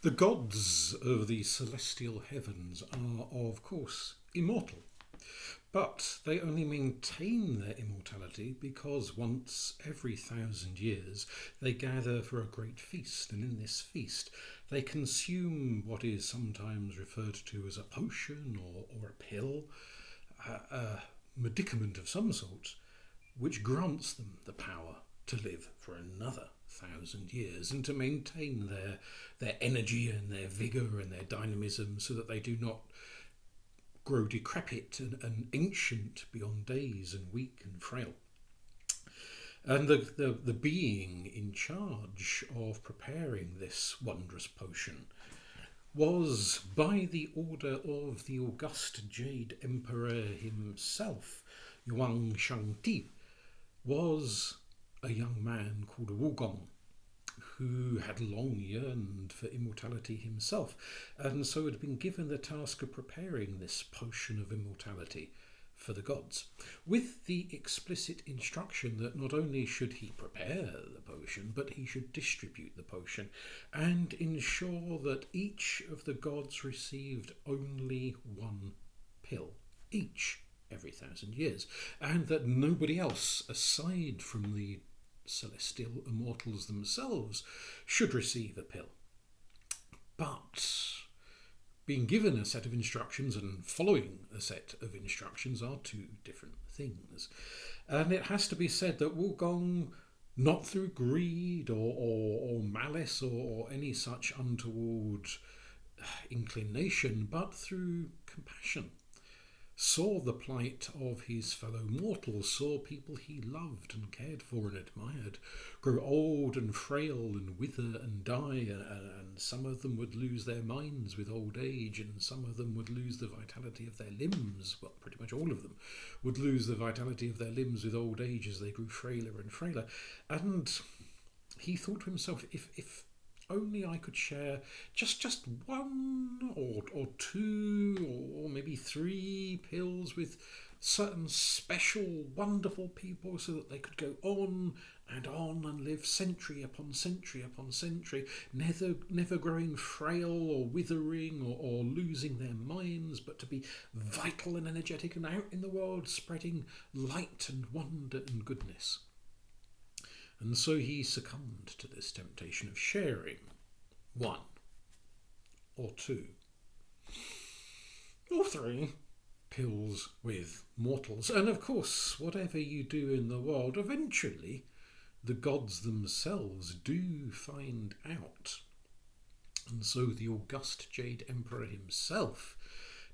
The gods of the celestial heavens are, of course, immortal, but they only maintain their immortality because once every 1,000 years they gather for a great feast, and in this feast they consume what is sometimes referred to as a potion or a pill, a medicament of some sort, which grants them the power to live for another 1,000 years and to maintain their energy and their vigour and their dynamism so that they do not grow decrepit and ancient beyond days and weak and frail. And the being in charge of preparing this wondrous potion was, by the order of the august Jade Emperor himself, Yuan Shangti, was a young man called Wugong, who had long yearned for immortality himself, and so had been given the task of preparing this potion of immortality for the gods, with the explicit instruction that not only should he prepare the potion, but he should distribute the potion and ensure that each of the gods received only one pill each every 1,000 years, and that nobody else, aside from the celestial immortals themselves, should receive a pill. But being given a set of instructions and following a set of instructions are two different things. And it has to be said that Wugong, not through greed or malice or any such untoward inclination, but through compassion, saw the plight of his fellow mortals, saw people he loved and cared for and admired grow old and frail and wither and die, and some of them would lose their minds with old age, and some of them would lose the vitality of their limbs. Well, pretty much all of them would lose the vitality of their limbs with old age as they grew frailer and frailer. And he thought to himself, if only I could share just one or two or maybe three pills with certain special wonderful people, so that they could go on and live century upon century upon century, never growing frail or withering or losing their minds, but to be vital and energetic and out in the world spreading light and wonder and goodness. And so he succumbed to this temptation of sharing one or two or three pills with mortals. And of course, whatever you do in the world, eventually the gods themselves do find out. And so the august Jade Emperor himself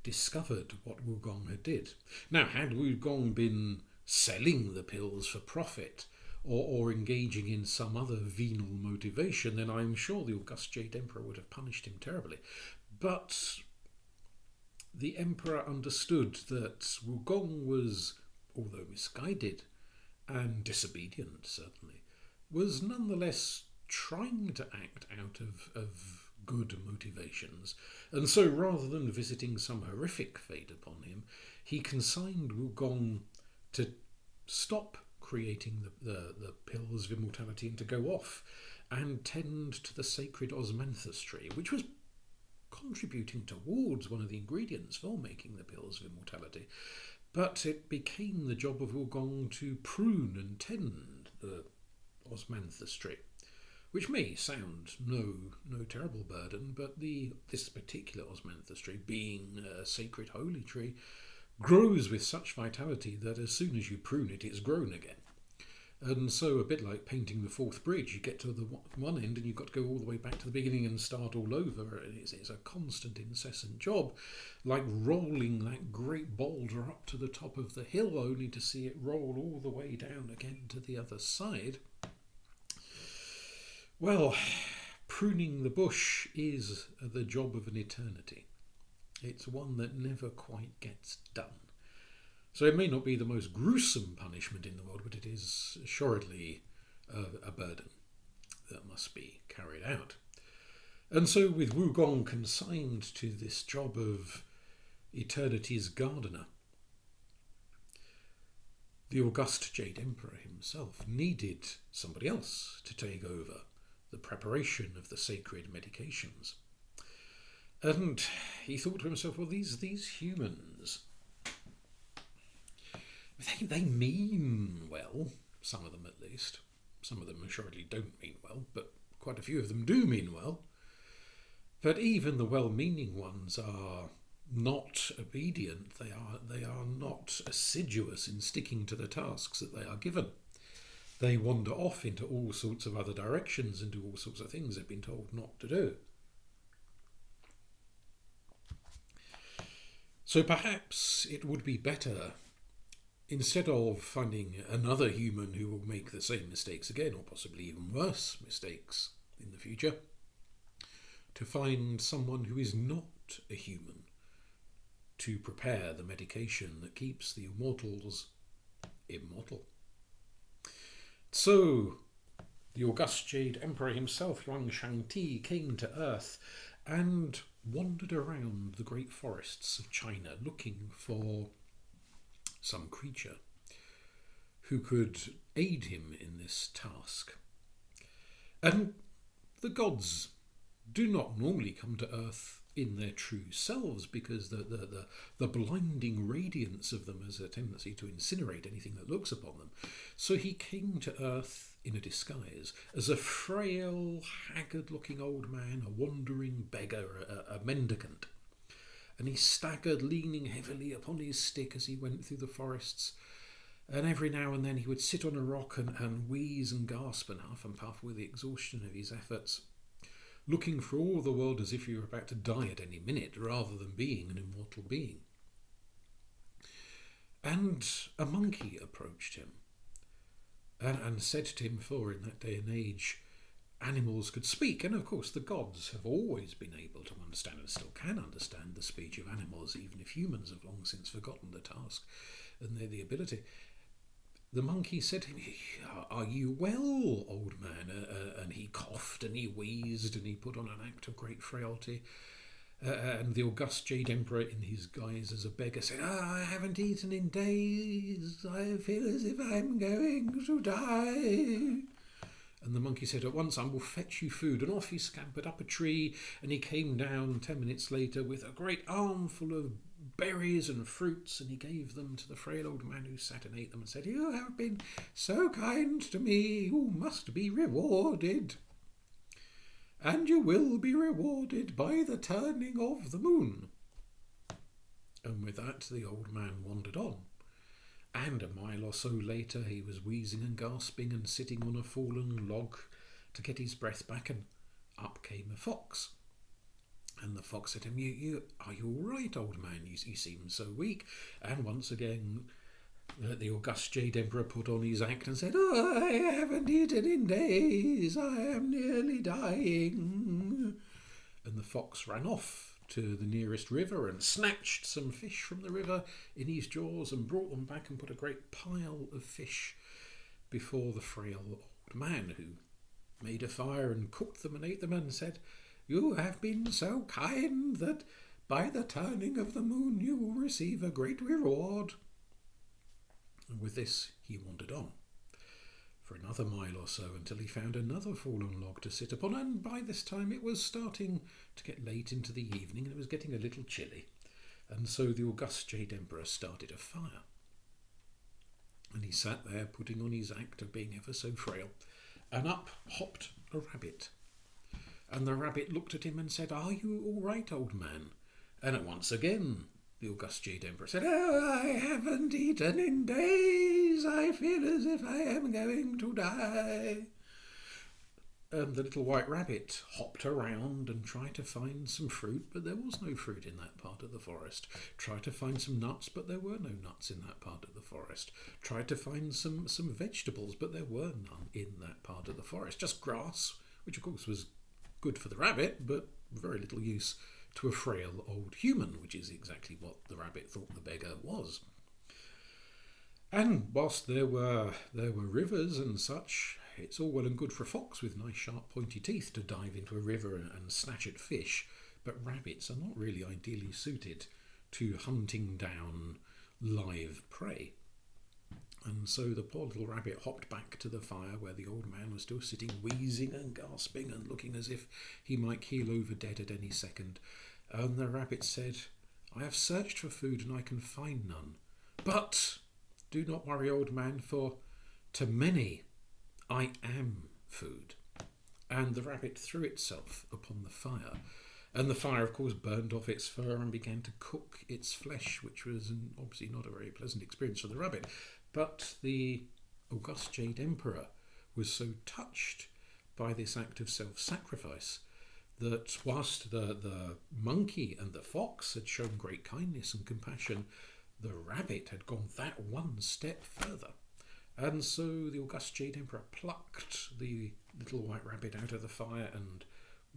discovered what Wugong had did. Now, had Wugong been selling the pills for profit, or engaging in some other venal motivation, then I'm sure the august Jade Emperor would have punished him terribly. But the Emperor understood that Wugong was, although misguided and disobedient certainly, was nonetheless trying to act out of good motivations, and so rather than visiting some horrific fate upon him, he consigned Wugong to stop creating the pills of immortality and to go off and tend to the sacred osmanthus tree, which was contributing towards one of the ingredients for making the pills of immortality. But it became the job of Wugong to prune and tend the osmanthus tree, which may sound no terrible burden, but this particular osmanthus tree, being a sacred holy tree, grows with such vitality that as soon as you prune it, it's grown again. And so, a bit like painting the Forth Bridge, you get to the one end and you've got to go all the way back to the beginning and start all over. It's a constant, incessant job, like rolling that great boulder up to the top of the hill, only to see it roll all the way down again to the other side. Well, pruning the bush is the job of an eternity. It's one that never quite gets done. So it may not be the most gruesome punishment in the world, but it is assuredly a burden that must be carried out. And so with Wugong consigned to this job of eternity's gardener, the august Jade Emperor himself needed somebody else to take over the preparation of the sacred medications. And he thought to himself, well, these humans, they mean well, some of them at least. Some of them assuredly don't mean well, but quite a few of them do mean well. But even the well-meaning ones are not obedient. They are not assiduous in sticking to the tasks that they are given. They wander off into all sorts of other directions and do all sorts of things they've been told not to do. So perhaps it would be better, instead of finding another human who will make the same mistakes again, or possibly even worse mistakes in the future, to find someone who is not a human to prepare the medication that keeps the immortals immortal. So, the august Jade Emperor himself, Yuan Shangti, came to Earth and wandered around the great forests of China looking for some creature who could aid him in this task. And the gods do not normally come to Earth in their true selves, because the blinding radiance of them has a tendency to incinerate anything that looks upon them. So he came to Earth in a disguise as a frail, haggard-looking old man, a wandering beggar, a mendicant. And he staggered, leaning heavily upon his stick as he went through the forests. And every now and then he would sit on a rock and wheeze and gasp and huff and puff with the exhaustion of his efforts, looking for all the world as if he were about to die at any minute, rather than being an immortal being. And a monkey approached him and said to him, for in that day and age animals could speak, and of course the gods have always been able to understand and still can understand the speech of animals, even if humans have long since forgotten the task and the ability. The monkey said to him, "Are you well, old man?" And he coughed and he wheezed and he put on an act of great frailty. And the august Jade Emperor, in his guise as a beggar, said, "I haven't eaten in days. I feel as if I'm going to die." And the monkey said, "At once I will fetch you food." And off he scampered up a tree, and he came down 10 minutes later with a great armful of berries and fruits, and he gave them to the frail old man who sat and ate them and said, "You have been so kind to me, you must be rewarded. And you will be rewarded by the turning of the moon." And with that the old man wandered on. And a mile or so later he was wheezing and gasping and sitting on a fallen log to get his breath back, and up came a fox. And the fox said to him, "Are you all right, old man? You seem so weak." And once again the august Jade Emperor put on his act and said, "I haven't eaten in days. I am nearly dying." And the fox ran off to the nearest river and snatched some fish from the river in his jaws and brought them back and put a great pile of fish before the frail old man, who made a fire and cooked them and ate them and said, "You have been so kind that by the turning of the moon you will receive a great reward." And with this he wandered on for another mile or so until he found another fallen log to sit upon, and by this time it was starting to get late into the evening and it was getting a little chilly, and so the august Jade Emperor started a fire. And he sat there putting on his act of being ever so frail, and up hopped a rabbit. And the rabbit looked at him and said, "Are you all right, old man?" And at once again the august Jade Emperor said, "Oh, I haven't eaten in days. I feel as if I am going to die." And the little white rabbit hopped around and tried to find some fruit, but there was no fruit in that part of the forest. Tried to find some nuts, but there were no nuts in that part of the forest. Tried to find some vegetables, but there were none in that part of the forest. Just grass, which of course was good for the rabbit, but very little use to a frail old human, which is exactly what the rabbit thought the beggar was. And whilst there were rivers and such, it's all well and good for a fox with nice sharp pointy teeth to dive into a river and snatch at fish, but rabbits are not really ideally suited to hunting down live prey. And so the poor little rabbit hopped back to the fire where the old man was still sitting, wheezing and gasping and looking as if he might keel over dead at any second. And the rabbit said, I have searched for food and I can find none. But do not worry, old man, for to many I am food. And the rabbit threw itself upon the fire. And the fire, of course, burned off its fur and began to cook its flesh, which was obviously not a very pleasant experience for the rabbit. But the august Jade Emperor was so touched by this act of self-sacrifice that whilst the monkey and the fox had shown great kindness and compassion, the rabbit had gone that one step further. And so the august Jade Emperor plucked the little white rabbit out of the fire and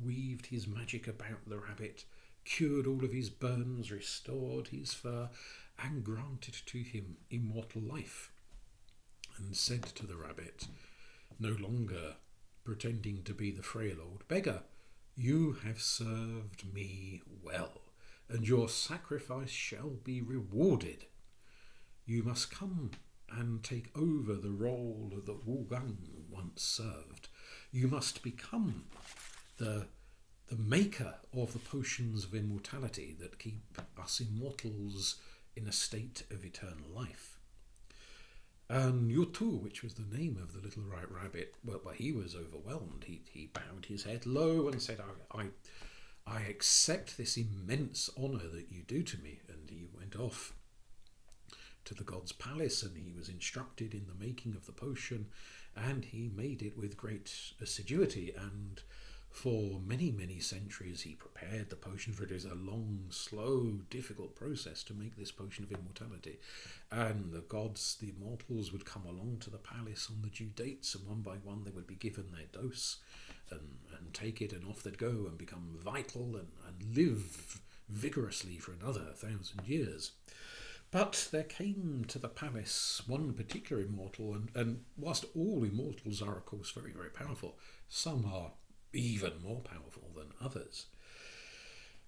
weaved his magic about the rabbit, cured all of his burns, restored his fur, and granted to him immortal life, and said to the rabbit, no longer pretending to be the frail old beggar, you have served me well, and your sacrifice shall be rewarded. You must come and take over the role that Wu Gang once served. You must become the maker of the potions of immortality that keep us immortals in a state of eternal life. And Yue-Tu, which was the name of the little white rabbit, well, he was overwhelmed. He bowed his head low and said, I accept this immense honour that you do to me. And he went off to the god's palace, and he was instructed in the making of the potion, and he made it with great assiduity, and for many, many centuries he prepared the potion, for it is a long, slow, difficult process to make this potion of immortality. And the gods, the immortals, would come along to the palace on the due dates, and one by one they would be given their dose and take it, and off they'd go and become vital and live vigorously for another 1,000 years. But there came to the palace one particular immortal, and whilst all immortals are, of course, very, very powerful, some are even more powerful than others.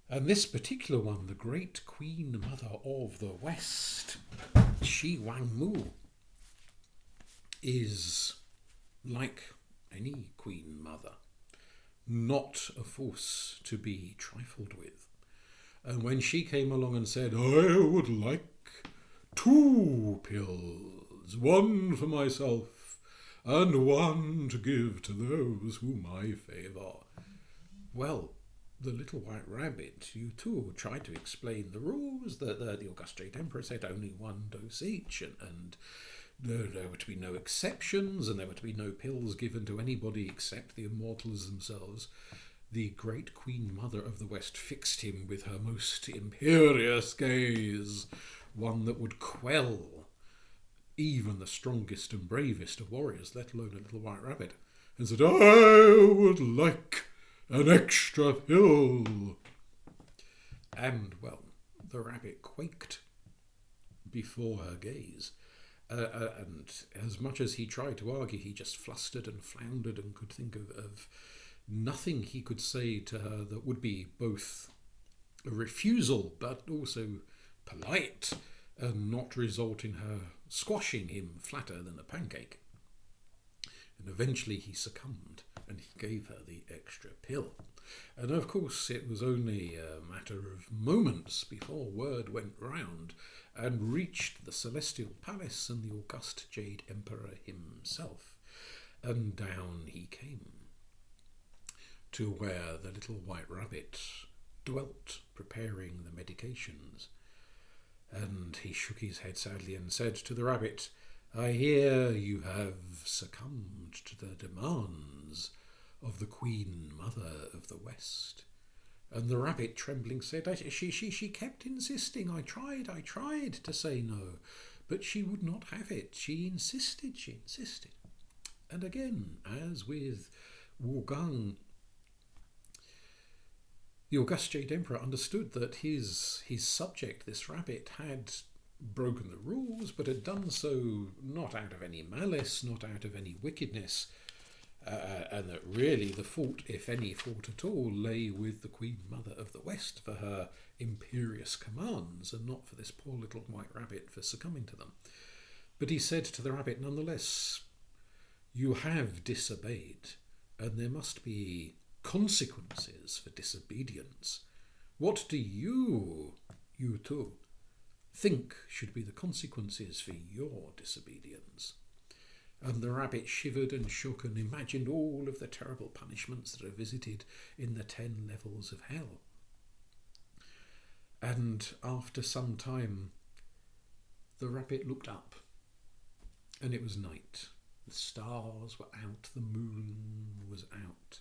And this particular one, the great Queen Mother of the West, Shi Wang Mu, is like any Queen Mother, not a force to be trifled with. And when she came along and said, I would like 2 pills, one for myself and one to give to those whom I favour. Well, the little white rabbit, Yue-Tu, tried to explain the rules. The august Jade Emperor said only 1 dose each, and there were to be no exceptions, and there were to be no pills given to anybody except the immortals themselves. The great Queen Mother of the West fixed him with her most imperious gaze, one that would quell even the strongest and bravest of warriors, let alone a little white rabbit, and said, I would like an extra pill. And, well, the rabbit quaked before her gaze. And as much as he tried to argue, he just flustered and floundered and could think of nothing he could say to her that would be both a refusal but also polite and not result in her squashing him flatter than a pancake. And eventually he succumbed, and he gave her the extra pill. And of course it was only a matter of moments before word went round and reached the celestial palace and the august Jade Emperor himself. And down he came to where the little white rabbit dwelt, preparing the medications. And he shook his head sadly and said to the rabbit, I hear you have succumbed to the demands of the Queen Mother of the West. And the rabbit, trembling, said, she kept insisting. I tried to say no, but she would not have it. She insisted. And again, as with Wu Gang, the august Jade Emperor understood that his subject, this rabbit, had broken the rules, but had done so not out of any malice, not out of any wickedness, and that really the fault, if any fault at all, lay with the Queen Mother of the West for her imperious commands, and not for this poor little white rabbit for succumbing to them. But he said to the rabbit, nonetheless, you have disobeyed, and there must be consequences for disobedience. What do you, Yue-Tu, think should be the consequences for your disobedience? And the rabbit shivered and shook and imagined all of the terrible punishments that are visited in the 10 levels of hell. And after some time, the rabbit looked up, and it was night. The stars were out, the moon was out,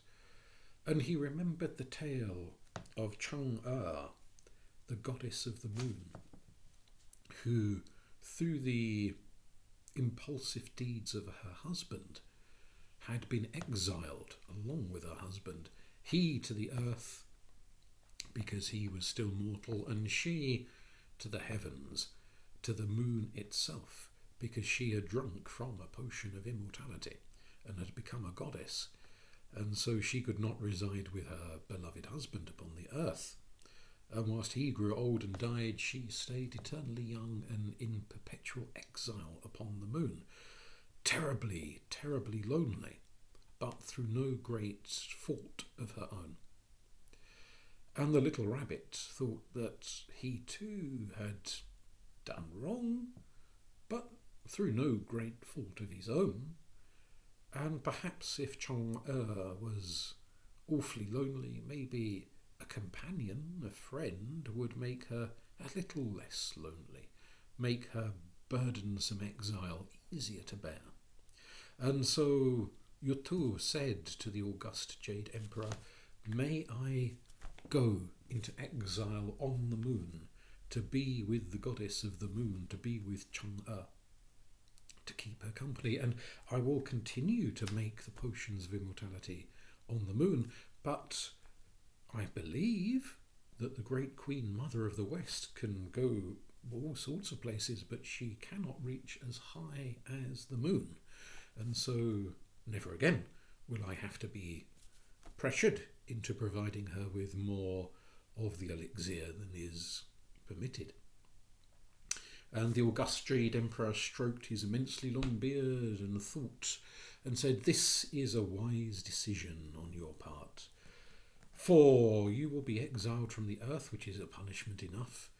and he remembered the tale of Chang'e, the goddess of the moon, who, through the impulsive deeds of her husband, had been exiled along with her husband, he to the earth because he was still mortal, and she to the heavens, to the moon itself, because she had drunk from a potion of immortality and had become a goddess, and so she could not reside with her beloved husband upon the earth. And whilst he grew old and died, she stayed eternally young and in perpetual exile upon the moon, terribly, terribly lonely, but through no great fault of her own. And the little rabbit thought that he too had done wrong, but through no great fault of his own, and perhaps if Chang'e was awfully lonely, maybe a companion, a friend, would make her a little less lonely, make her burdensome exile easier to bear. And so Yue-Tu said to the august Jade Emperor, "May I go into exile on the moon, to be with the goddess of the moon, to be with Chang'e, to keep her company, and I will continue to make the potions of immortality on the moon, but I believe that the great Queen Mother of the West can go all sorts of places, but she cannot reach as high as the moon, and so never again will I have to be pressured into providing her with more of the elixir than is permitted." And the august Jade Emperor stroked his immensely long beard and thought, and said, "This is a wise decision on your part, for you will be exiled from the earth, which is a punishment enough,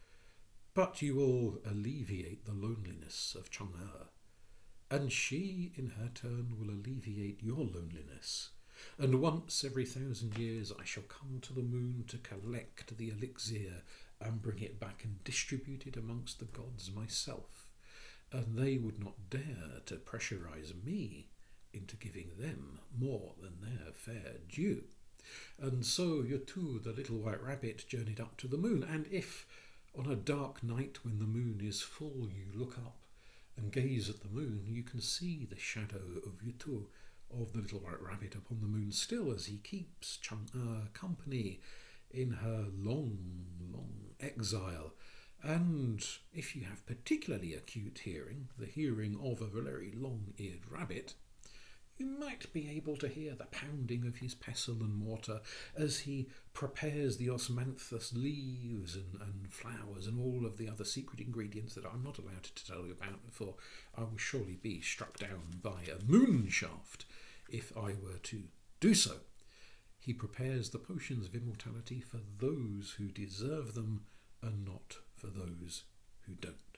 but you will alleviate the loneliness of Chang'e, and she in her turn will alleviate your loneliness. And once every 1,000 years I shall come to the moon to collect the elixir and bring it back and distribute it amongst the gods myself, and they would not dare to pressurize me into giving them more than their fair due." And so Yue-Tu, the little white rabbit, journeyed up to the moon, and if on a dark night when the moon is full you look up and gaze at the moon, you can see the shadow of Yue-Tu, of the little white rabbit, upon the moon still, as he keeps Chang'e company in her long, long exile. And if you have particularly acute hearing, the hearing of a very long-eared rabbit, you might be able to hear the pounding of his pestle and mortar as he prepares the osmanthus leaves and flowers and all of the other secret ingredients that I'm not allowed to tell you about, for I will surely be struck down by a moon shaft if I were to do so. He prepares the potions of immortality for those who deserve them and not for those who don't.